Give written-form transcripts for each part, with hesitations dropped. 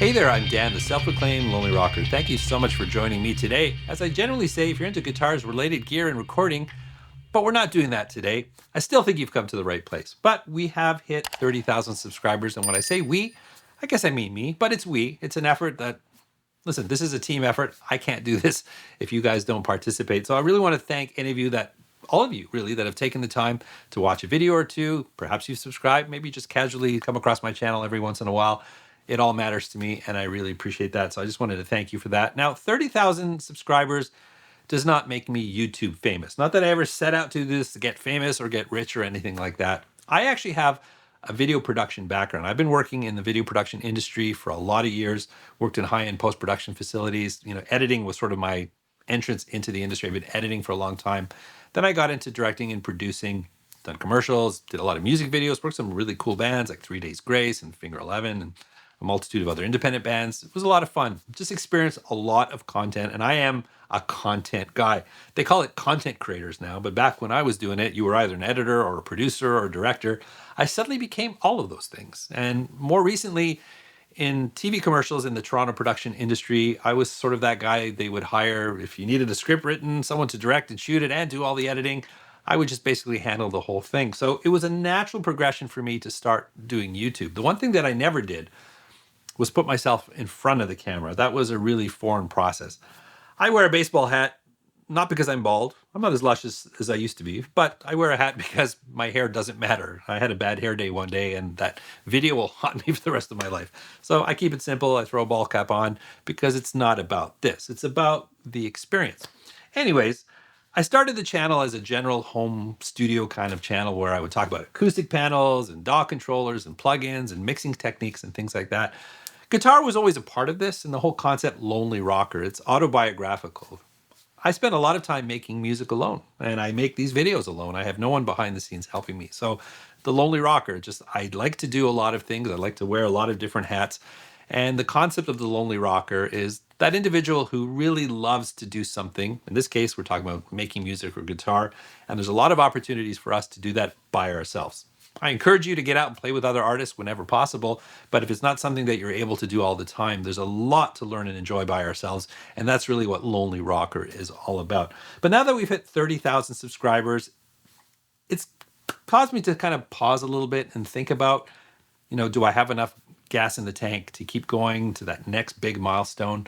Hey there, I'm Dan, the self-proclaimed Lonely Rocker. Thank you so much for joining me today. As I generally say, if you're into guitars, related gear, and recording, but we're not doing that today, I still think you've come to the right place. But we have hit 30,000 subscribers, and when I say we, I guess I mean me, but it's we. It's an effort that, listen, this is a team effort. I can't do this if you guys don't participate. So I really want to thank any of you all of you really, that have taken the time to watch a video or two. Perhaps you've subscribed, maybe just casually come across my channel every once in a while. It all matters to me, and I really appreciate that. So I just wanted to thank you for that. Now, 30,000 subscribers does not make me YouTube famous. Not that I ever set out to do this to get famous or get rich or anything like that. I actually have a video production background. I've been working in the video production industry for a lot of years, worked in high-end post-production facilities. Editing was sort of my entrance into the industry. I've been editing for a long time. Then I got into directing and producing, done commercials, did a lot of music videos, worked with some really cool bands like 3 Days Grace and Finger 11 and a multitude of other independent bands. It was a lot of fun. Just experienced a lot of content, and I am a content guy. They call it content creators now, but back when I was doing it, you were either an editor or a producer or a director. I suddenly became all of those things. And more recently, in TV commercials in the Toronto production industry, I was sort of that guy they would hire if you needed a script written, someone to direct and shoot it and do all the editing. I would just basically handle the whole thing. So it was a natural progression for me to start doing YouTube. The one thing that I never did was put myself in front of the camera. That was a really foreign process. I wear a baseball hat, not because I'm bald. I'm not as luscious as I used to be, but I wear a hat because my hair doesn't matter. I had a bad hair day one day, and that video will haunt me for the rest of my life. So I keep it simple. I throw a ball cap on because it's not about this. It's about the experience. Anyways, I started the channel as a general home studio kind of channel where I would talk about acoustic panels and DAW controllers and plugins and mixing techniques and things like that. Guitar was always a part of this, and the whole concept Lonely Rocker, it's autobiographical. I spend a lot of time making music alone, and I make these videos alone. I have no one behind the scenes helping me. So the Lonely Rocker, I like to do a lot of things. I like to wear a lot of different hats. And the concept of the Lonely Rocker is that individual who really loves to do something. In this case, we're talking about making music or guitar, and there's a lot of opportunities for us to do that by ourselves. I encourage you to get out and play with other artists whenever possible, but if it's not something that you're able to do all the time, there's a lot to learn and enjoy by ourselves, and that's really what Lonely Rocker is all about. But now that we've hit 30,000 subscribers, it's caused me to kind of pause a little bit and think about, do I have enough gas in the tank to keep going to that next big milestone?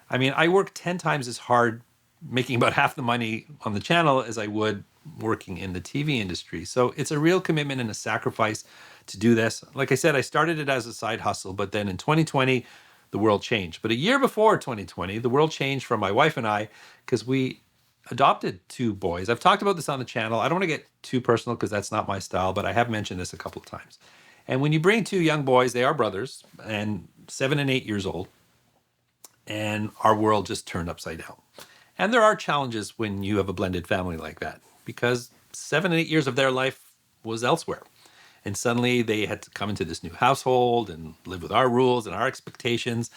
I mean, I work 10 times as hard making about half the money on the channel as I would working in the TV industry. So it's a real commitment and a sacrifice to do this. Like I said, I started it as a side hustle, but then in 2020, the world changed. But a year before 2020, the world changed for my wife and I because we adopted 2 boys. I've talked about this on the channel. I don't want to get too personal because that's not my style, but I have mentioned this a couple of times. And when you bring 2 young boys, they are brothers, and 7 and 8 years old, and our world just turned upside down. And there are challenges when you have a blended family like that, because 7 and 8 years of their life was elsewhere. And suddenly they had to come into this new household and live with our rules and our expectations.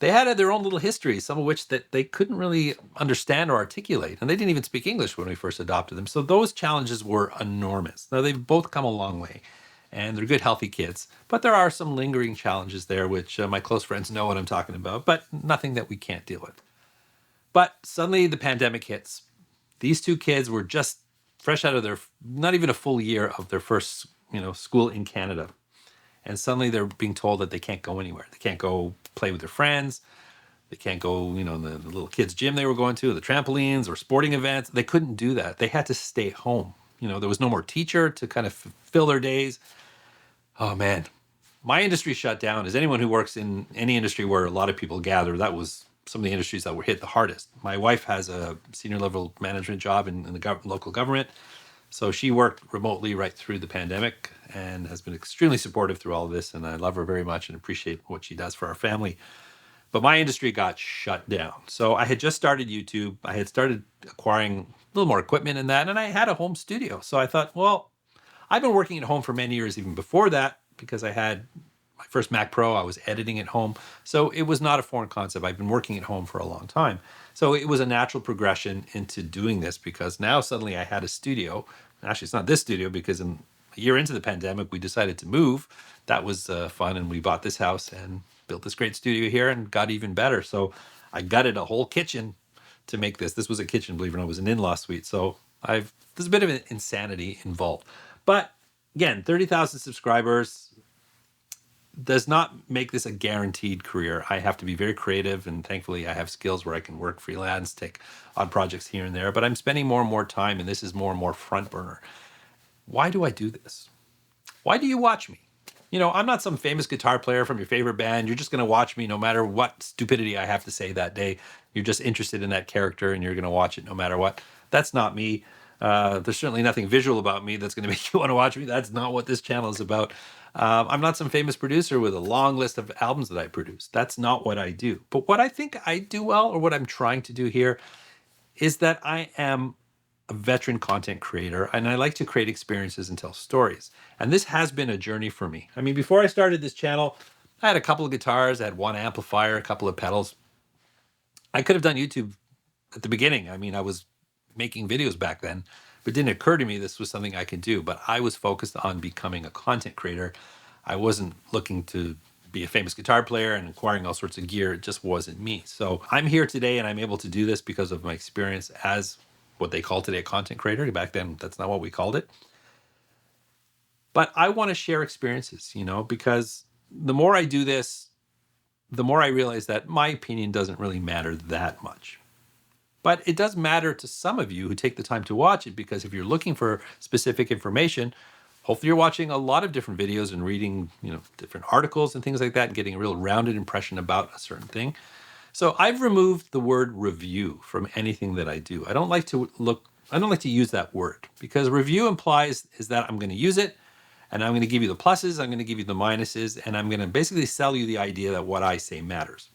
They had their own little histories, some of which that they couldn't really understand or articulate. And they didn't even speak English when we first adopted them. So those challenges were enormous. Now they've both come a long way, and they're good, healthy kids. But there are some lingering challenges there, which my close friends know what I'm talking about, but nothing that we can't deal with. But suddenly the pandemic hits. These 2 kids were just fresh out of not even a full year of their first, school in Canada. And suddenly they're being told that they can't go anywhere. They can't go play with their friends. They can't go, in the little kids' gym they were going to, the trampolines or sporting events. They couldn't do that. They had to stay home. There was no more teacher to kind of fill their days. Oh, man. My industry shut down. As anyone who works in any industry where a lot of people gather, that was some of the industries that were hit the hardest. My wife has a senior level management job in the local government. So she worked remotely right through the pandemic and has been extremely supportive through all of this. And I love her very much and appreciate what she does for our family. But my industry got shut down. So I had just started YouTube. I had started acquiring a little more equipment in that, and I had a home studio. So I thought, well, I've been working at home for many years even before that, because I had my first Mac Pro. I was editing at home. So it was not a foreign concept. I've been working at home for a long time. So it was a natural progression into doing this, because now suddenly I had a studio. Actually, it's not this studio, because a year into the pandemic, we decided to move. That was fun, and we bought this house, and built this great studio here and got even better. So I gutted a whole kitchen to make this. This was a kitchen, believe it or not, it was an in-law suite. So there's a bit of an insanity involved. But again, 30,000 subscribers does not make this a guaranteed career. I have to be very creative, and thankfully I have skills where I can work freelance, take odd projects here and there, but I'm spending more and more time, and this is more and more front burner. Why do I do this? Why do you watch me? You know, I'm not some famous guitar player from your favorite band. You're just going to watch me no matter what stupidity I have to say that day. You're just interested in that character and you're going to watch it no matter what. That's not me. There's certainly nothing visual about me that's going to make you want to watch me. That's not what this channel is about. I'm not some famous producer with a long list of albums that I produce. That's not what I do. But what I think I do well, or what I'm trying to do here, is that I am a veteran content creator, and I like to create experiences and tell stories. And this has been a journey for me. I mean, before I started this channel, I had a couple of guitars, I had one amplifier, a couple of pedals. I could have done YouTube at the beginning. I mean, I was making videos back then, but it didn't occur to me this was something I could do. But I was focused on becoming a content creator. I wasn't looking to be a famous guitar player and acquiring all sorts of gear. It just wasn't me. So I'm here today and I'm able to do this because of my experience as what they call today a content creator. Back then, that's not what we called it. But I want to share experiences, you know, because the more I do this, the more I realize that my opinion doesn't really matter that much. But it does matter to some of you who take the time to watch it, because if you're looking for specific information, hopefully you're watching a lot of different videos and reading, you know, different articles and things like that and getting a real rounded impression about a certain thing. So I've removed the word review from anything that I do. I don't like to use that word, because review implies is that I'm going to use it and I'm going to give you the pluses, I'm going to give you the minuses, and I'm going to basically sell you the idea that what I say matters.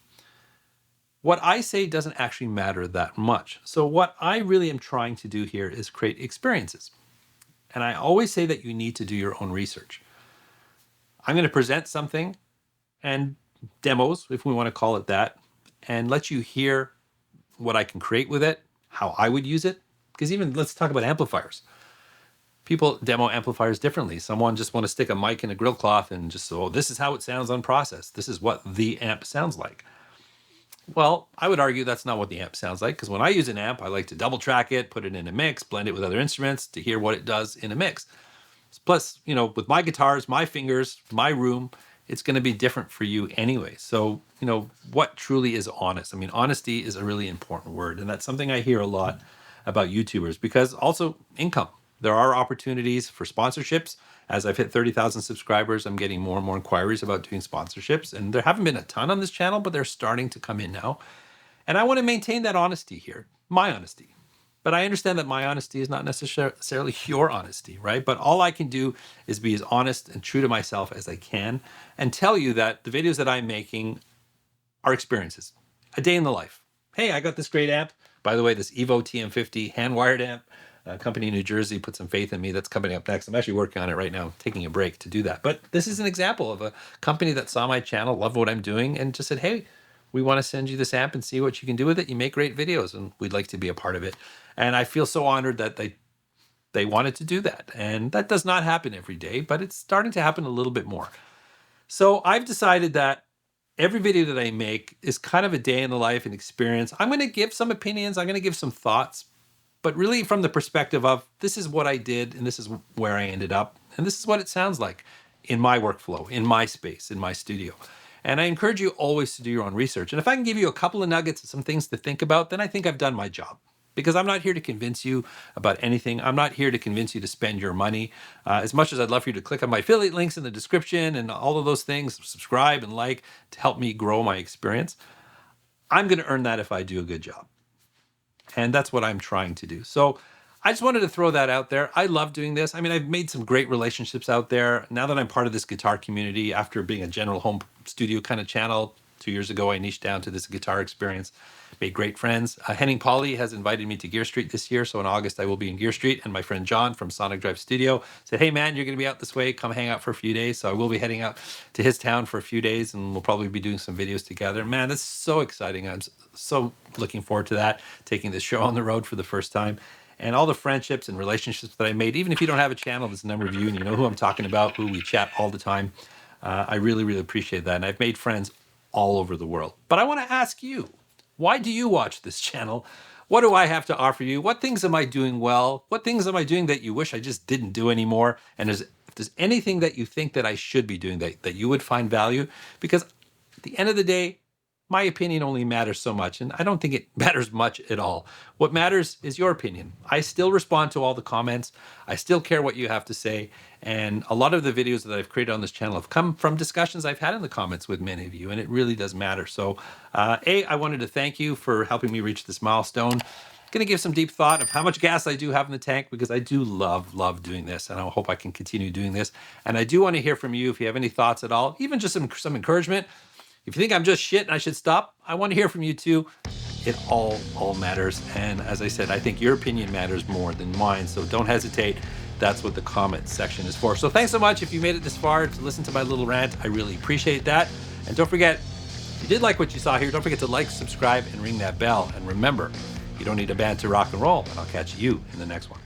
What I say doesn't actually matter that much. So what I really am trying to do here is create experiences. And I always say that you need to do your own research. I'm going to present something and demos, if we want to call it that, and let you hear what I can create with it, how I would use it. Because even let's talk about amplifiers. People demo amplifiers differently. Someone just want to stick a mic in a grill cloth and just, oh, this is how it sounds unprocessed. This is what the amp sounds like. Well, I would argue that's not what the amp sounds like, because when I use an amp, I like to double track it, put it in a mix, blend it with other instruments to hear what it does in a mix. Plus, you know, with my guitars, my fingers, my room, it's going to be different for you anyway. So, you know, what truly is honest? I mean, honesty is a really important word, and that's something I hear a lot about YouTubers, because also income. There are opportunities for sponsorships. As I've hit 30,000 subscribers, I'm getting more and more inquiries about doing sponsorships. And there haven't been a ton on this channel, but they're starting to come in now. And I want to maintain that honesty here, my honesty. But I understand that my honesty is not necessarily your honesty, right? But all I can do is be as honest and true to myself as I can and tell you that the videos that I'm making are experiences, a day in the life. Hey, I got this great amp. By the way, this Evo TM50 hand-wired amp. A company in New Jersey put some faith in me. That's coming up next. I'm actually working on it right now, taking a break to do that. But this is an example of a company that saw my channel, loved what I'm doing, and just said, hey, we want to send you this amp and see what you can do with it. You make great videos, and we'd like to be a part of it. And I feel so honored that they wanted to do that. And that does not happen every day, but it's starting to happen a little bit more. So I've decided that every video that I make is kind of a day in the life and experience. I'm going to give some opinions. I'm going to give some thoughts, but really from the perspective of this is what I did and this is where I ended up. And this is what it sounds like in my workflow, in my space, in my studio. And I encourage you always to do your own research. And if I can give you a couple of nuggets and some things to think about, then I think I've done my job. Because I'm not here to convince you about anything. I'm not here to convince you to spend your money. As much as I'd love for you to click on my affiliate links in the description and all of those things, subscribe and like to help me grow my experience, I'm going to earn that if I do a good job. And that's what I'm trying to do. So I just wanted to throw that out there. I love doing this. I mean, I've made some great relationships out there. Now that I'm part of this guitar community, after being a general home studio kind of channel, 2 years ago, I niched down to this guitar experience, made great friends. Henning Pauly has invited me to Gear Street this year. So in August, I will be in Gear Street. And my friend John from Sonic Drive Studio said, hey man, you're going to be out this way. Come hang out for a few days. So I will be heading out to his town for a few days, and we'll probably be doing some videos together. Man, that's so exciting. I'm so looking forward to that, taking this show on the road for the first time. And all the friendships and relationships that I made, even if you don't have a channel, there's a number of you and you know who I'm talking about, who we chat all the time. I really, really appreciate that. And I've made friends all over the world. But I want to ask you, why do you watch this channel? What do I have to offer you? What things am I doing well? What things am I doing that you wish I just didn't do anymore? And if there's anything that you think that I should be doing that you would find value, because at the end of the day, my opinion only matters so much, and I don't think it matters much at all. What matters is your opinion. I still respond to all the comments. I still care what you have to say, and a lot of the videos that I've created on this channel have come from discussions I've had in the comments with many of you, and it really does matter. So, I wanted to thank you for helping me reach this milestone. Going to give some deep thought of how much gas I do have in the tank, because I do love doing this, and I hope I can continue doing this. And I do want to hear from you if you have any thoughts at all, even just some encouragement. If you think I'm just shit and I should stop, I want to hear from you too. It all matters. And as I said, I think your opinion matters more than mine. So don't hesitate. That's what the comment section is for. So thanks so much if you made it this far to listen to my little rant. I really appreciate that. And don't forget, if you did like what you saw here, don't forget to like, subscribe, and ring that bell. And remember, you don't need a band to rock and roll. And I'll catch you in the next one.